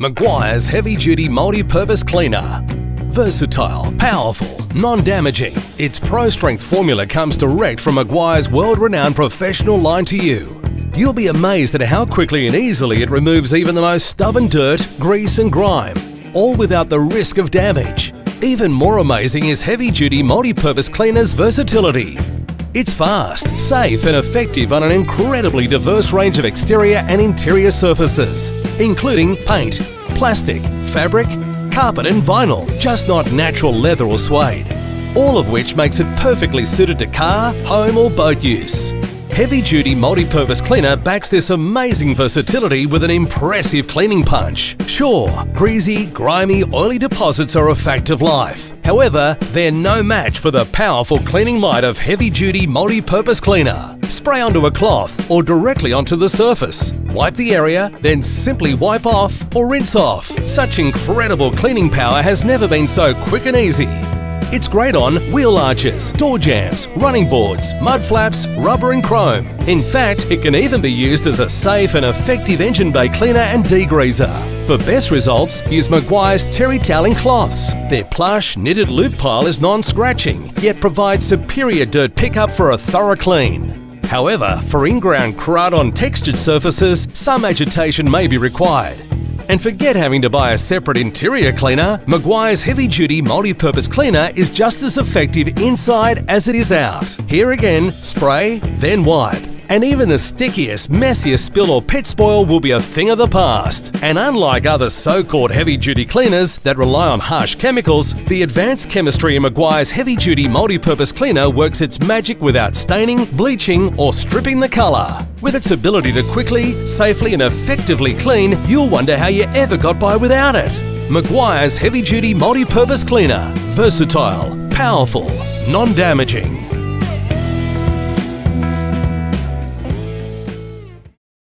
Meguiar's heavy-duty multi-purpose cleaner. Versatile, powerful, non-damaging, its pro-strength formula comes direct from Meguiar's world-renowned professional line to you. You'll be amazed at how quickly and easily it removes even the most stubborn dirt, grease and grime, all without the risk of damage. Even more amazing is heavy-duty multi-purpose cleaner's versatility. It's fast, safe and effective on an incredibly diverse range of exterior and interior surfaces, including paint, plastic, fabric, carpet and vinyl, just not natural leather or suede, all of which makes it perfectly suited to car, home or boat use. Heavy-duty multi-purpose cleaner backs this amazing versatility with an impressive cleaning punch. Sure, greasy, grimy, oily deposits are a fact of life. However, they're no match for the powerful cleaning might of heavy-duty multi-purpose cleaner. Spray onto a cloth or directly onto the surface. Wipe the area, then simply wipe off or rinse off. Such incredible cleaning power has never been so quick and easy. It's great on wheel arches, door jambs, running boards, mud flaps, rubber and chrome. In fact, it can even be used as a safe and effective engine bay cleaner and degreaser. For best results, use Meguiar's terry toweling cloths. Their plush, knitted loop pile is non-scratching, yet provides superior dirt pickup for a thorough clean. However, for in-ground crud on textured surfaces, some agitation may be required. And forget having to buy a separate interior cleaner, Meguiar's heavy-duty multi-purpose cleaner is just as effective inside as it is out. Here again, spray, then wipe. And even the stickiest, messiest spill or pet spoil will be a thing of the past. And unlike other so-called heavy-duty cleaners that rely on harsh chemicals, the advanced chemistry in Meguiar's heavy-duty multi-purpose cleaner works its magic without staining, bleaching or stripping the colour. With its ability to quickly, safely and effectively clean, you'll wonder how you ever got by without it. Meguiar's heavy-duty multi-purpose cleaner. Versatile, powerful, non-damaging.